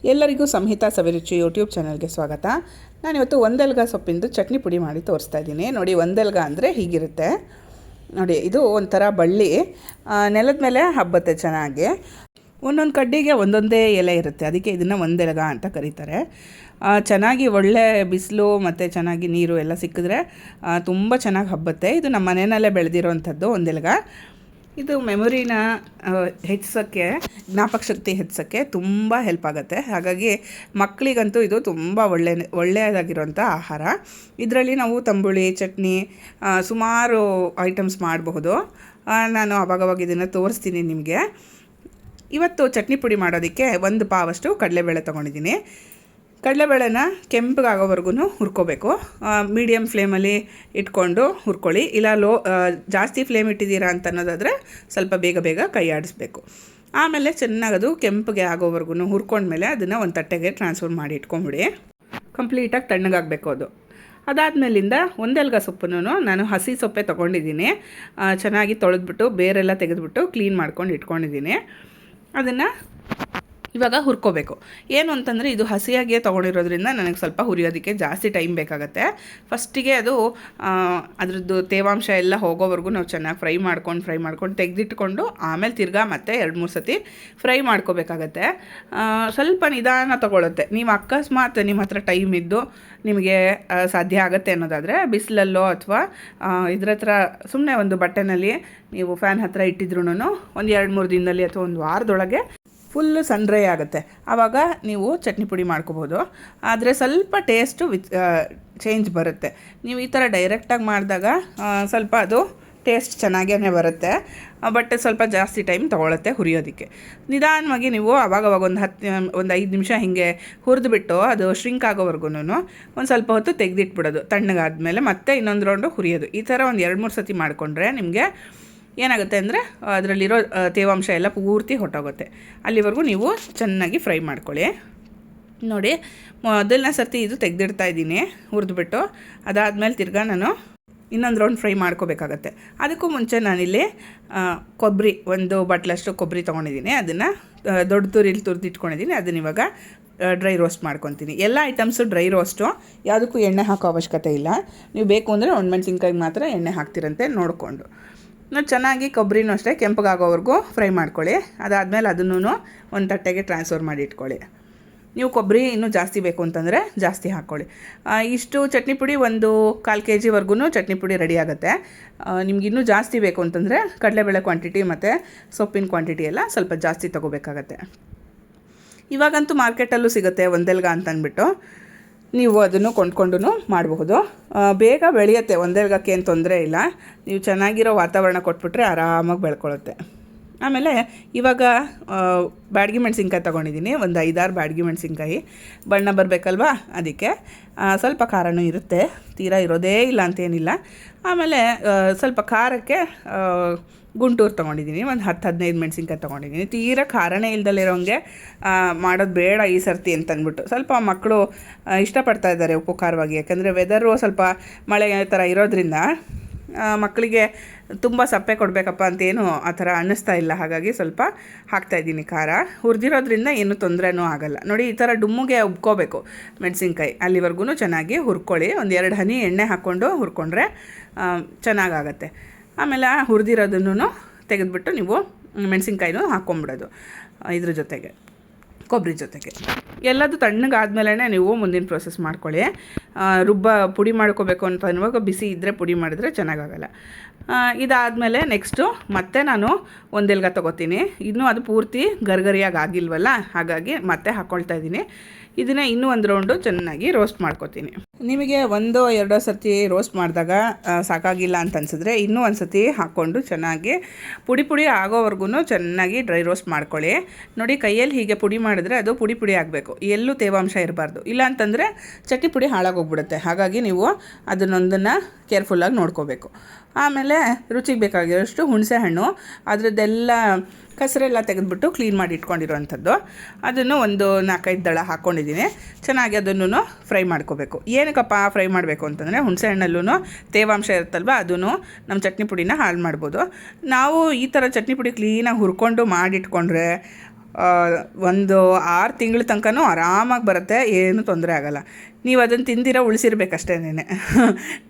ಎಲ್ಲರಿಗೂ ಸಂಹಿತಾ ಸವಿರುಚಿ ಯೂಟ್ಯೂಬ್ ಚಾನಲ್ಗೆ ಸ್ವಾಗತ. ನಾನಿವತ್ತು ಒಂದೆಲ್ಗ ಸೊಪ್ಪಿಂದು ಚಟ್ನಿ ಪುಡಿ ಮಾಡಿ ತೋರಿಸ್ತಾ ಇದ್ದೀನಿ. ನೋಡಿ, ಒಂದೆಲ್ಗ ಅಂದರೆ ಹೀಗಿರುತ್ತೆ ನೋಡಿ. ಇದು ಒಂಥರ ಬಳ್ಳಿ ನೆಲದ ಮೇಲೆ ಹಬ್ಬತ್ತೆ ಚೆನ್ನಾಗಿ. ಒಂದೊಂದು ಕಡ್ಡಿಗೆ ಒಂದೊಂದೇ ಎಲೆ ಇರುತ್ತೆ, ಅದಕ್ಕೆ ಇದನ್ನು ಒಂದೆಲ್ಗ ಅಂತ ಕರೀತಾರೆ. ಚೆನ್ನಾಗಿ ಒಳ್ಳೆ ಬಿಸಿಲು ಮತ್ತು ಚೆನ್ನಾಗಿ ನೀರು ಎಲ್ಲ ಸಿಕ್ಕಿದ್ರೆ ತುಂಬ ಚೆನ್ನಾಗಿ ಹಬ್ಬತ್ತೆ. ಇದು ನಮ್ಮ ಮನೆಯಲ್ಲೇ ಬೆಳೆದಿರೋವಂಥದ್ದು ಒಂದೆಲ್ಗ. ಇದು ಮೆಮೊರಿನ ಹೆಚ್ಚಿಸೋಕ್ಕೆ, ಜ್ಞಾಪಕ ಶಕ್ತಿ ಹೆಚ್ಚಿಸೋಕ್ಕೆ ತುಂಬ ಹೆಲ್ಪ್ ಆಗುತ್ತೆ. ಹಾಗಾಗಿ ಮಕ್ಕಳಿಗಂತೂ ಇದು ತುಂಬ ಒಳ್ಳೆಯದಾಗಿರೋಂಥ ಆಹಾರ. ಇದರಲ್ಲಿ ನಾವು ತಂಬುಳಿ, ಚಟ್ನಿ, ಸುಮಾರು ಐಟಮ್ಸ್ ಮಾಡಬಹುದು. ನಾನು ಆವಾಗವಾಗ ಇದನ್ನು ತೋರಿಸ್ತೀನಿ ನಿಮಗೆ. ಇವತ್ತು ಚಟ್ನಿ ಪುಡಿ ಮಾಡೋದಕ್ಕೆ 1 ಪಾವಷ್ಟು ಕಡಲೆಬೇಳೆ ತೊಗೊಂಡಿದ್ದೀನಿ. ಕಡಲೆಬೇಳೆನ ಕೆಂಪಗಾಗೋವರೆಗೂ ಹುರ್ಕೋಬೇಕು. ಮೀಡಿಯಮ್ ಫ್ಲೇಮಲ್ಲಿ ಇಟ್ಕೊಂಡು ಹುರ್ಕೊಳ್ಳಿ. ಇಲ್ಲ ಜಾಸ್ತಿ ಫ್ಲೇಮ್ ಇಟ್ಟಿದ್ದೀರಾ ಅಂತ ಅನ್ನೋದಾದರೆ ಸ್ವಲ್ಪ ಬೇಗ ಕೈ ಆಡಿಸ್ಬೇಕು. ಆಮೇಲೆ ಚೆನ್ನಾಗದು ಕೆಂಪಗೆ ಆಗೋವರೆಗೂ ಹುರ್ಕೊಂಡ್ಮೇಲೆ ಅದನ್ನು ಒಂದು ತಟ್ಟೆಗೆ ಟ್ರಾನ್ಸ್ಫರ್ ಮಾಡಿ ಇಟ್ಕೊಂಬಿಡಿ. ಕಂಪ್ಲೀಟಾಗಿ ತಣ್ಣಗಾಗಬೇಕು ಅದು. ಅದಾದಮೇಲಿಂದ ಒಂದೆಲ್ಗ ಸೊಪ್ಪನ್ನು ನಾನು ಹಸಿ ಸೊಪ್ಪೆ ತೊಗೊಂಡಿದ್ದೀನಿ. ಚೆನ್ನಾಗಿ ತೊಳೆದ್ಬಿಟ್ಟು ಬೇರೆಲ್ಲ ತೆಗೆದುಬಿಟ್ಟು ಕ್ಲೀನ್ ಮಾಡ್ಕೊಂಡು ಇಟ್ಕೊಂಡಿದ್ದೀನಿ. ಅದನ್ನು ಇವಾಗ ಹುರ್ಕೋಬೇಕು. ಏನು ಅಂತಂದರೆ ಇದು ಹಸಿಯಾಗಿಯೇ ತೊಗೊಂಡಿರೋದ್ರಿಂದ ನನಗೆ ಸ್ವಲ್ಪ ಹುರಿಯೋದಕ್ಕೆ ಜಾಸ್ತಿ ಟೈಮ್ ಬೇಕಾಗುತ್ತೆ. ಫಸ್ಟಿಗೆ ಅದು ಅದರದ್ದು ತೇವಾಂಶ ಎಲ್ಲ ಹೋಗೋವರೆಗೂ ನಾವು ಚೆನ್ನಾಗಿ ಫ್ರೈ ಮಾಡ್ಕೊಂಡು ತೆಗೆದಿಟ್ಕೊಂಡು ಆಮೇಲೆ ತಿರ್ಗಾ ಮತ್ತೆ 2-3 ಸತಿ ಫ್ರೈ ಮಾಡ್ಕೋಬೇಕಾಗತ್ತೆ. ಸ್ವಲ್ಪ ನಿಧಾನ ತೊಗೊಳುತ್ತೆ. ನೀವು ಅಕಸ್ಮಾತ್ ನಿಮ್ಮ ಹತ್ರ ಟೈಮ್ ಇದ್ದು ನಿಮಗೆ ಸಾಧ್ಯ ಆಗುತ್ತೆ ಅನ್ನೋದಾದರೆ ಬಿಸಿಲಲ್ಲೋ ಅಥವಾ ಇದ್ರ ಹತ್ರ ಸುಮ್ಮನೆ ಒಂದು ಬಟ್ಟೆನಲ್ಲಿ ನೀವು ಫ್ಯಾನ್ ಹತ್ರ ಇಟ್ಟಿದ್ರೂ ಒಂದು 2-3 ದಿನದಲ್ಲಿ ಅಥವಾ ಒಂದು ವಾರದೊಳಗೆ ಫುಲ್ಲು ಸನ್ ಡ್ರೈ ಆಗುತ್ತೆ. ಆವಾಗ ನೀವು ಚಟ್ನಿ ಪುಡಿ ಮಾಡ್ಕೋಬೋದು. ಆದರೆ ಸ್ವಲ್ಪ ಟೇಸ್ಟು ಚೇಂಜ್ ಬರುತ್ತೆ. ನೀವು ಈ ಥರ ಡೈರೆಕ್ಟಾಗಿ ಮಾಡಿದಾಗ ಸ್ವಲ್ಪ ಅದು ಟೇಸ್ಟ್ ಚೆನ್ನಾಗೇ ಬರುತ್ತೆ, ಬಟ್ ಸ್ವಲ್ಪ ಜಾಸ್ತಿ ಟೈಮ್ ತೊಗೊಳುತ್ತೆ ಹುರಿಯೋದಕ್ಕೆ. ನಿಧಾನವಾಗಿ ನೀವು ಆವಾಗವಾಗ ಒಂದು 5 ನಿಮಿಷ ಹೀಗೆ ಹುರಿದ್ಬಿಟ್ಟು ಅದು ಶ್ರಿಂಕ್ ಆಗೋವರೆಗೂ ಒಂದು ಸ್ವಲ್ಪ ಹೊತ್ತು ತೆಗೆದಿಟ್ಬಿಡೋದು. ತಣ್ಣಗಾದ್ಮೇಲೆ ಮತ್ತೆ ಇನ್ನೊಂದು ರೌಂಡು ಹುರಿಯೋದು. ಈ ಥರ ಒಂದು 2-3 ಸತಿ ಮಾಡಿಕೊಂಡ್ರೆ ನಿಮಗೆ ಏನಾಗುತ್ತೆ ಅಂದರೆ ಅದರಲ್ಲಿರೋ ತೇವಾಂಶ ಎಲ್ಲ ಪೂರ್ತಿ ಹೊಟ್ಟೋಗುತ್ತೆ. ಅಲ್ಲಿವರೆಗೂ ನೀವು ಚೆನ್ನಾಗಿ ಫ್ರೈ ಮಾಡ್ಕೊಳ್ಳಿ. ನೋಡಿ, ಮೊದಲನೇ ಸರ್ತಿ ಇದು ತೆಗೆದಿಡ್ತಾ ಇದ್ದೀನಿ ಹುರಿದ್ಬಿಟ್ಟು. ಅದಾದಮೇಲೆ ತಿರ್ಗಾ ನಾನು ಇನ್ನೊಂದು ರೌಂಡ್ ಫ್ರೈ ಮಾಡ್ಕೋಬೇಕಾಗತ್ತೆ. ಅದಕ್ಕೂ ಮುಂಚೆ ನಾನಿಲ್ಲಿ ಕೊಬ್ಬರಿ 1 ಬಟ್ಲಷ್ಟು ಕೊಬ್ಬರಿ ತೊಗೊಂಡಿದ್ದೀನಿ. ಅದನ್ನು ದೊಡ್ಡ ತುರಿಲಿ ತುರಿದಿಟ್ಕೊಂಡಿದ್ದೀನಿ. ಅದನ್ನ ಇವಾಗ ಡ್ರೈ ರೋಸ್ಟ್ ಮಾಡ್ಕೊತೀನಿ. ಎಲ್ಲ ಐಟಮ್ಸು ಡ್ರೈ ರೋಸ್ಟು, ಯಾವುದಕ್ಕೂ ಎಣ್ಣೆ ಹಾಕೋ ಅವಶ್ಯಕತೆ ಇಲ್ಲ. ನೀವು ಬೇಕು ಅಂದರೆ ಒಣಮೆಣ್ಸಿನ್ಕಾಯಿಗೆ ಮಾತ್ರ ಎಣ್ಣೆ ಹಾಕ್ತಿರಂತೆ ನೋಡಿಕೊಂಡು. ಚೆನ್ನಾಗಿ ಕೊಬ್ಬರಿನೂ ಅಷ್ಟೇ ಕೆಂಪಗಾಗೋವರೆಗೂ ಫ್ರೈ ಮಾಡ್ಕೊಳ್ಳಿ. ಅದಾದಮೇಲೆ ಅದನ್ನು ಒಂದು ತಟ್ಟೆಗೆ ಟ್ರಾನ್ಸ್ಫರ್ ಮಾಡಿ ಇಟ್ಕೊಳ್ಳಿ. ನೀವು ಕೊಬ್ಬರಿ ಇನ್ನೂ ಜಾಸ್ತಿ ಬೇಕು ಅಂತಂದರೆ ಜಾಸ್ತಿ ಹಾಕ್ಕೊಳ್ಳಿ. ಇಷ್ಟು ಚಟ್ನಿ ಪುಡಿ 1/4 kgವರೆಗೂ ಚಟ್ನಿ ಪುಡಿ ರೆಡಿ ಆಗುತ್ತೆ. ನಿಮ್ಗೆ ಇನ್ನೂ ಜಾಸ್ತಿ ಬೇಕು ಅಂತಂದರೆ ಕಡಲೆಬೇಳೆ ಕ್ವಾಂಟಿಟಿ ಮತ್ತು ಸೊಪ್ಪಿನ ಕ್ವಾಂಟಿಟಿ ಎಲ್ಲ ಸ್ವಲ್ಪ ಜಾಸ್ತಿ ತೊಗೋಬೇಕಾಗತ್ತೆ. ಇವಾಗಂತೂ ಮಾರ್ಕೆಟಲ್ಲೂ ಸಿಗುತ್ತೆ ಒಂದೆಲ್ಗ ಅಂತಂದ್ಬಿಟ್ಟು, ನೀವು ಅದನ್ನು ಕೊಂಡ್ಕೊಂಡು ಮಾಡಬಹುದು. ಬೇಗ ಬೆಳೆಯುತ್ತೆ, ಒಂದೆಲ್ಗಕ್ಕೆ ಏನು ತೊಂದರೆ ಇಲ್ಲ. ನೀವು ಚೆನ್ನಾಗಿರೋ ವಾತಾವರಣ ಕೊಟ್ಬಿಟ್ರೆ ಆರಾಮಾಗಿ ಬೆಳ್ಕೊಳ್ಳುತ್ತೆ. ಆಮೇಲೆ ಇವಾಗ ಬ್ಯಾಡಗಿ ಮೆಣಸಿನ್ಕಾಯಿ ತೊಗೊಂಡಿದ್ದೀನಿ. ಒಂದು 5-6 ಬ್ಯಾಡಗಿ ಮೆಣಸಿನ್ಕಾಯಿ. ಬಣ್ಣ ಬರಬೇಕಲ್ವಾ, ಅದಕ್ಕೆ ಸ್ವಲ್ಪ ಖಾರನೂ ಇರುತ್ತೆ, ತೀರಾ ಇರೋದೇ ಇಲ್ಲ ಅಂತೇನಿಲ್ಲ. ಆಮೇಲೆ ಸ್ವಲ್ಪ ಖಾರಕ್ಕೆ ಗುಂಟೂರು ತೊಗೊಂಡಿದ್ದೀನಿ. ಒಂದು 10-15 ಮೆಣಸಿನ್ಕಾಯಿ ತೊಗೊಂಡಿದ್ದೀನಿ. ತೀರಾ ಖಾರನೇ ಇಲ್ದಲ್ಲಿರೋಂಗೆ ಮಾಡೋದು ಬೇಡ ಈ ಸರ್ತಿ ಅಂತಂದ್ಬಿಟ್ಟು. ಸ್ವಲ್ಪ ಮಕ್ಕಳು ಇಷ್ಟಪಡ್ತಾ ಇದ್ದಾರೆ ಉಪ್ಪು ಖಾರವಾಗಿ. ಯಾಕಂದರೆ ವೆದರು ಸ್ವಲ್ಪ ಮಳೆ ಥರ ಇರೋದ್ರಿಂದ ಮಕ್ಕಳಿಗೆ ತುಂಬ ಸಪ್ಪೆ ಕೊಡಬೇಕಪ್ಪ ಅಂತೇನು ಆ ಥರ ಅನ್ನಿಸ್ತಾ ಇಲ್ಲ. ಹಾಗಾಗಿ ಸ್ವಲ್ಪ ಹಾಕ್ತಾಯಿದ್ದೀನಿ ಖಾರ. ಹುರಿದಿರೋದ್ರಿಂದ ಏನೂ ತೊಂದರೆನೂ ಆಗೋಲ್ಲ. ನೋಡಿ, ಈ ಥರ ಡುಮ್ಮಿಗೆ ಉಬ್ಕೋಬೇಕು ಮೆಣಸಿನ್ಕಾಯಿ. ಅಲ್ಲಿವರೆಗೂ ಚೆನ್ನಾಗಿ ಹುರ್ಕೊಳ್ಳಿ. ಒಂದು 2 ಹನಿ ಎಣ್ಣೆ ಹಾಕ್ಕೊಂಡು ಹುರ್ಕೊಂಡ್ರೆ ಚೆನ್ನಾಗಾಗತ್ತೆ. ಆಮೇಲೆ ಹುರಿದಿರೋದನ್ನು ತೆಗೆದುಬಿಟ್ಟು ನೀವು ಮೆಣಸಿನ್ಕಾಯಿನೂ ಹಾಕ್ಕೊಂಬಿಡೋದು ಇದ್ರ ಜೊತೆಗೆ, ಕೊಬ್ಬರಿ ಜೊತೆಗೆ. ಎಲ್ಲದು ತಣ್ಣಗಾದ್ಮೇಲೆ ನೀವು ಮುಂದಿನ ಪ್ರೋಸೆಸ್ ಮಾಡ್ಕೊಳ್ಳಿ. ಪುಡಿ ಮಾಡ್ಕೋಬೇಕು ಅಂತ ಅನ್ನುವಾಗ ಬಿಸಿ ಇದ್ದರೆ ಪುಡಿ ಮಾಡಿದ್ರೆ ಚೆನ್ನಾಗಾಗಲ್ಲ. ಇದಾದಮೇಲೆ ನೆಕ್ಸ್ಟು ಮತ್ತೆ ನಾನು ಒಂದೆಲ್ಗ ತೊಗೋತೀನಿ. ಇನ್ನೂ ಅದು ಪೂರ್ತಿ ಗರಿಗರಿಯಾಗಿ ಆಗಿಲ್ವಲ್ಲ, ಹಾಗಾಗಿ ಮತ್ತೆ ಹಾಕ್ಕೊಳ್ತಾ ಇದ್ದೀನಿ. ಇದನ್ನು ಇನ್ನೂ ಒಂದು ರೌಂಡು ಚೆನ್ನಾಗಿ ರೋಸ್ಟ್ ಮಾಡ್ಕೋತೀನಿ. ನಿಮಗೆ 1-2 ಸರ್ತಿ ರೋಸ್ಟ್ ಮಾಡಿದಾಗ ಸಾಕಾಗಿಲ್ಲ ಅಂತ ಅನಿಸಿದ್ರೆ ಇನ್ನೂ ಒಂದು ಸರ್ತಿ ಹಾಕ್ಕೊಂಡು ಚೆನ್ನಾಗಿ ಪುಡಿ ಆಗೋವರೆಗೂ ಚೆನ್ನಾಗಿ ಡ್ರೈ ರೋಸ್ಟ್ ಮಾಡ್ಕೊಳ್ಳಿ. ನೋಡಿ, ಕೈಯಲ್ಲಿ ಹೀಗೆ ಪುಡಿ ಮಾಡಿದ್ರೆ ಅದು ಪುಡಿ ಆಗಬೇಕು, ಎಲ್ಲೂ ತೇವಾಂಶ ಇರಬಾರ್ದು. ಇಲ್ಲ ಅಂತಂದರೆ ಚಟ್ನಿ ಪುಡಿ ಹಾಳಾಗೋಗ್ಬಿಡುತ್ತೆ. ಹಾಗಾಗಿ ನೀವು ಅದನ್ನೊಂದನ್ನು ಕೇರ್ಫುಲ್ಲಾಗಿ ನೋಡ್ಕೋಬೇಕು. ಆಮೇಲೆ ರುಚಿಗೆ ಬೇಕಾಗಿರೋಷ್ಟು ಹುಣಸೆ ಹಣ್ಣು, ಅದರದ್ದೆಲ್ಲ ಕಸರೆಲ್ಲ ತೆಗೆದುಬಿಟ್ಟು ಕ್ಲೀನ್ ಮಾಡಿ ಇಟ್ಕೊಂಡಿರೋವಂಥದ್ದು, ಅದನ್ನು ಒಂದು 4-5 ದಳ ಹಾಕ್ಕೊಂಡಿದ್ದೀನಿ. ಚೆನ್ನಾಗಿ ಅದನ್ನು ಫ್ರೈ ಮಾಡ್ಕೋಬೇಕು. ಏನಕ್ಕಪ್ಪ ಫ್ರೈ ಮಾಡಬೇಕು ಅಂತಂದರೆ ಹುಣಸೆ ಹಣ್ಣಲ್ಲೂ ತೇವಾಂಶ ಇರುತ್ತಲ್ವ, ಅದೂ ನಮ್ಮ ಚಟ್ನಿ ಪುಡಿನ ಹಾಳು ಮಾಡ್ಬೋದು. ನಾವು ಈ ಥರ ಚಟ್ನಿ ಪುಡಿ ಕ್ಲೀನಾಗಿ ಹುರ್ಕೊಂಡು ಮಾಡಿಟ್ಕೊಂಡ್ರೆ ಒಂದು 6 ತಿಂಗಳ ತನಕನೂ ಆರಾಮಾಗಿ ಬರುತ್ತೆ, ಏನೂ ತೊಂದರೆ ಆಗೋಲ್ಲ. ನೀವು ಅದನ್ನು ತಿಂದಿರೋ ಉಳಿಸಿರ್ಬೇಕಷ್ಟೇನೆ.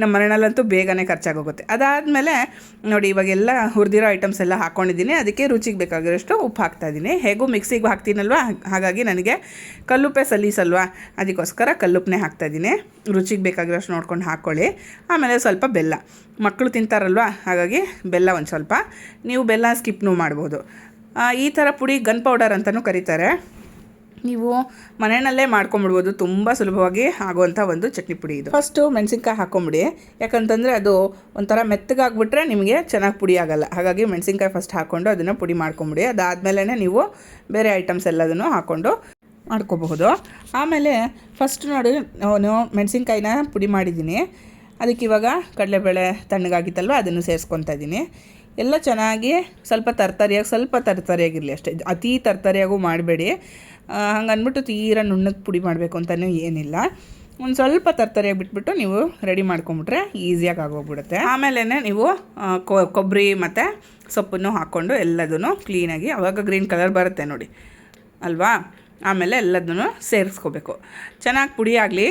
ನಮ್ಮ ಮನೆಯಲ್ಲಂತೂ ಬೇಗನೆ ಖರ್ಚಾಗೋಗುತ್ತೆ. ಅದಾದಮೇಲೆ ನೋಡಿ ಇವಾಗೆಲ್ಲ ಹುರಿದಿರೋ ಐಟಮ್ಸ್ ಎಲ್ಲ ಹಾಕ್ಕೊಂಡಿದ್ದೀನಿ. ಅದಕ್ಕೆ ರುಚಿಗೆ ಬೇಕಾಗಿರೋಷ್ಟು ಉಪ್ಪು ಹಾಕ್ತಾಯಿದ್ದೀನಿ. ಹೇಗೂ ಮಿಕ್ಸಿಗೆ ಹಾಕ್ತೀನಲ್ವ, ಹಾಗಾಗಿ ನನಗೆ ಕಲ್ಲುಪ್ಪೆ ಸಲೀಸಲ್ವ, ಅದಕ್ಕೋಸ್ಕರ ಕಲ್ಲುಪ್ಪನ್ನೇ ಹಾಕ್ತಾಯಿದ್ದೀನಿ. ರುಚಿಗೆ ಬೇಕಾಗಿರೋಷ್ಟು ನೋಡ್ಕೊಂಡು ಹಾಕ್ಕೊಳ್ಳಿ. ಆಮೇಲೆ ಸ್ವಲ್ಪ ಬೆಲ್ಲ, ಮಕ್ಕಳು ತಿಂತಾರಲ್ವ, ಹಾಗಾಗಿ ಬೆಲ್ಲ ಒಂದು ಸ್ವಲ್ಪ. ನೀವು ಬೆಲ್ಲ ಸ್ಕಿಪ್ನೂ ಮಾಡ್ಬೋದು. ಈ ಥರ ಪುಡಿ ಗನ್ ಪೌಡರ್ ಅಂತಲೂ ಕರೀತಾರೆ. ನೀವು ಮನೆಯಲ್ಲೇ ಮಾಡ್ಕೊಂಬಿಡ್ಬೋದು. ತುಂಬ ಸುಲಭವಾಗಿ ಆಗುವಂಥ ಒಂದು ಚಟ್ನಿ ಪುಡಿ ಇದು. ಫಸ್ಟು ಮೆಣಸಿನ್ಕಾಯಿ ಹಾಕ್ಕೊಂಬಿಡಿ, ಯಾಕಂತಂದರೆ ಅದು ಒಂಥರ ಮೆತ್ತಗಾಗ್ಬಿಟ್ರೆ ನಿಮಗೆ ಚೆನ್ನಾಗಿ ಪುಡಿ ಆಗೋಲ್ಲ. ಹಾಗಾಗಿ ಮೆಣಸಿನ್ಕಾಯಿ ಫಸ್ಟ್ ಹಾಕ್ಕೊಂಡು ಅದನ್ನು ಪುಡಿ ಮಾಡ್ಕೊಂಬಿಡಿ. ಅದಾದಮೇಲೆ ನೀವು ಬೇರೆ ಐಟಮ್ಸ್ ಎಲ್ಲದನ್ನು ಹಾಕ್ಕೊಂಡು ಮಾಡ್ಕೋಬಹುದು. ಆಮೇಲೆ ಫಸ್ಟ್ ನೋಡಿ ನಾನು ಮೆಣಸಿನ್ಕಾಯಿನ ಪುಡಿ ಮಾಡಿದ್ದೀನಿ. ಅದಕ್ಕೆ ಇವಾಗ ಕಡಲೆಬೇಳೆ ತಣ್ಣಗಾಗಿತ್ತಲ್ವ, ಅದನ್ನು ಸೇರಿಸ್ಕೊತಾ ಇದ್ದೀನಿ. ಎಲ್ಲ ಚೆನ್ನಾಗಿ ಸ್ವಲ್ಪ ತರ್ತರಿಯಾಗಿರಲಿ ಅಷ್ಟೇ, ಅತಿ ತರ್ತರಿಯಾಗೂ ಮಾಡಬೇಡಿ. ಹಂಗೆ ಅಂದ್ಬಿಟ್ಟು ತೀರಾ ನುಣ್ಣಗೆ ಪುಡಿ ಮಾಡಬೇಕು ಅಂತಲೂ ಏನಿಲ್ಲ. ಒಂದು ಸ್ವಲ್ಪ ತರ್ತರಿಯಾಗಿ ಬಿಟ್ಬಿಟ್ಟು ನೀವು ರೆಡಿ ಮಾಡ್ಕೊಂಬಿಟ್ರೆ ಈಸಿಯಾಗಿ ಆಗೋಗ್ಬಿಡುತ್ತೆ. ಆಮೇಲೆ ನೀವು ಕೊಬ್ಬರಿ ಮತ್ತು ಸೊಪ್ಪನ್ನು ಹಾಕ್ಕೊಂಡು ಎಲ್ಲದನ್ನು ಕ್ಲೀನಾಗಿ, ಆವಾಗ ಗ್ರೀನ್ ಕಲರ್ ಬರುತ್ತೆ ನೋಡಿ ಅಲ್ವಾ. ಆಮೇಲೆ ಎಲ್ಲದನ್ನು ಸೇರಿಸ್ಕೋಬೇಕು. ಚೆನ್ನಾಗಿ ಪುಡಿ ಆಗಲಿ.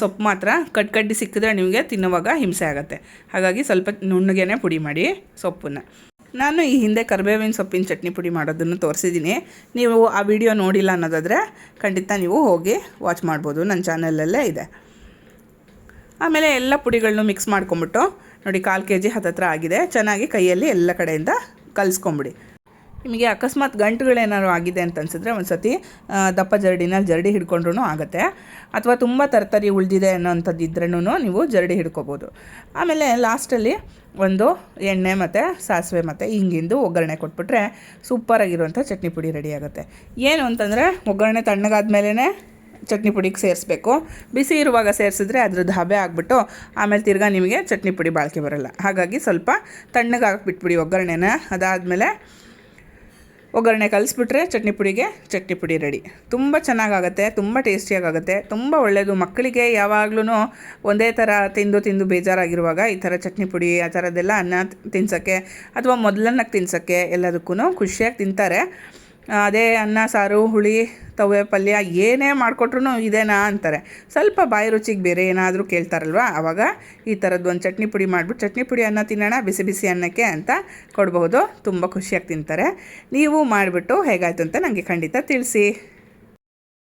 ಸೊಪ್ಪು ಮಾತ್ರ ಕಡ್ಡಿ ಸಿಕ್ಕಿದ್ರೆ ನಿಮಗೆ ತಿನ್ನುವಾಗ ಹಿಂಸೆ ಆಗುತ್ತೆ. ಹಾಗಾಗಿ ಸ್ವಲ್ಪ ನುಣ್ಣಗೆ ಪುಡಿ ಮಾಡಿ ಸೊಪ್ಪನ್ನು. ನಾನು ಈ ಹಿಂದೆ ಕರಿಬೇವಿನ ಸೊಪ್ಪಿನ ಚಟ್ನಿ ಪುಡಿ ಮಾಡೋದನ್ನು ತೋರಿಸಿದ್ದೀನಿ. ನೀವು ಆ ವಿಡಿಯೋ ನೋಡಿಲ್ಲ ಅನ್ನೋದಾದರೆ ಖಂಡಿತ ನೀವು ಹೋಗಿ ವಾಚ್ ಮಾಡ್ಬೋದು, ನನ್ನ ಚಾನಲಲ್ಲೇ ಇದೆ. ಆಮೇಲೆ ಎಲ್ಲ ಪುಡಿಗಳನ್ನೂ ಮಿಕ್ಸ್ ಮಾಡ್ಕೊಂಬಿಟ್ಟು ನೋಡಿ 1/4 kg ಹತ್ತತ್ರ ಆಗಿದೆ. ಚೆನ್ನಾಗಿ ಕೈಯಲ್ಲಿ ಎಲ್ಲ ಕಡೆಯಿಂದ ಕಲಿಸ್ಕೊಂಬಿಡಿ. ನಿಮಗೆ ಅಕಸ್ಮಾತ್ ಗಂಟುಗಳೇನಾದ್ರು ಆಗಿದೆ ಅಂತ ಅನಿಸಿದ್ರೆ ಒಂದು ಸತಿ ದಪ್ಪ ಜರಡಿ ಹಿಡ್ಕೊಂಡ್ರೂ ಆಗುತ್ತೆ. ಅಥವಾ ತುಂಬ ತರ್ತರಿ ಉಳಿದಿದೆ ಅನ್ನೋಂಥದ್ದು ಇದ್ರೂ ನೀವು ಜರಡಿ ಹಿಡ್ಕೊಬೋದು. ಆಮೇಲೆ ಲಾಸ್ಟಲ್ಲಿ ಒಂದು ಎಣ್ಣೆ ಮತ್ತು ಸಾಸಿವೆ ಮತ್ತು ಹಿಂಗಿಂದು ಒಗ್ಗರಣೆ ಕೊಟ್ಬಿಟ್ರೆ ಸೂಪರಾಗಿರುವಂಥ ಚಟ್ನಿ ಪುಡಿ ರೆಡಿ ಆಗುತ್ತೆ. ಏನು ಅಂತಂದರೆ ಒಗ್ಗರಣೆ ತಣ್ಣಗಾದ್ಮೇಲೆ ಚಟ್ನಿ ಪುಡಿಗೆ ಸೇರಿಸ್ಬೇಕು. ಬಿಸಿ ಇರುವಾಗ ಸೇರಿಸಿದ್ರೆ ಅದ್ರದ್ದು ಹಬೆ ಆಗಿಬಿಟ್ಟು ಆಮೇಲೆ ತಿರ್ಗಾ ನಿಮಗೆ ಚಟ್ನಿ ಪುಡಿ ಬಾಳಿಕೆ ಬರೋಲ್ಲ. ಹಾಗಾಗಿ ಸ್ವಲ್ಪ ತಣ್ಣಗೆ ಹಾಕ್ಬಿಟ್ಬಿಡಿ ಒಗ್ಗರಣೆನ. ಅದಾದಮೇಲೆ ಒಗ್ಗರಣೆ ಕಲಿಸ್ಬಿಟ್ರೆ ಚಟ್ನಿ ಪುಡಿ ರೆಡಿ. ತುಂಬ ಚೆನ್ನಾಗಾಗುತ್ತೆ, ತುಂಬ ಟೇಸ್ಟಿಯಾಗುತ್ತೆ, ತುಂಬ ಒಳ್ಳೆಯದು. ಮಕ್ಕಳಿಗೆ ಯಾವಾಗಲೂ ಒಂದೇ ಥರ ತಿಂದು ಬೇಜಾರಾಗಿರುವಾಗ ಈ ಥರ ಚಟ್ನಿ ಪುಡಿ ಆ ಥರದ್ದೆಲ್ಲ ಅನ್ನ ತಿನ್ಸೋಕ್ಕೆ ಅಥವಾ ಮೊದಲನ್ನಕ್ಕೆ ತಿನ್ಸೋಕ್ಕೆ ಎಲ್ಲದಕ್ಕೂ ಖುಷಿಯಾಗಿ ತಿಂತಾರೆ. ಅದೇ ಅನ್ನ ಸಾರು ಹುಳಿ ತವೆ ಪಲ್ಯ ಏನೇ ಮಾಡಿಕೊಟ್ರು ಇದೇನಾ ಅಂತಾರೆ. ಸ್ವಲ್ಪ ಬಾಯಿ ರುಚಿಗೆ ಬೇರೆ ಏನಾದರೂ ಕೇಳ್ತಾರಲ್ವ, ಆವಾಗ ಈ ಥರದ್ದು ಒಂದು ಚಟ್ನಿ ಪುಡಿ ಮಾಡಿಬಿಟ್ಟು ಚಟ್ನಿ ಪುಡಿ ಅನ್ನ ತಿನ್ನೋಣ ಬಿಸಿ ಅನ್ನಕ್ಕೆ ಅಂತ ಕೊಡಬಹುದು. ತುಂಬ ಖುಷಿಯಾಗಿ ತಿಂತಾರೆ. ನೀವು ಮಾಡಿಬಿಟ್ಟು ಹೇಗಾಯಿತು ಅಂತ ನನಗೆ ಖಂಡಿತ ತಿಳಿಸಿ.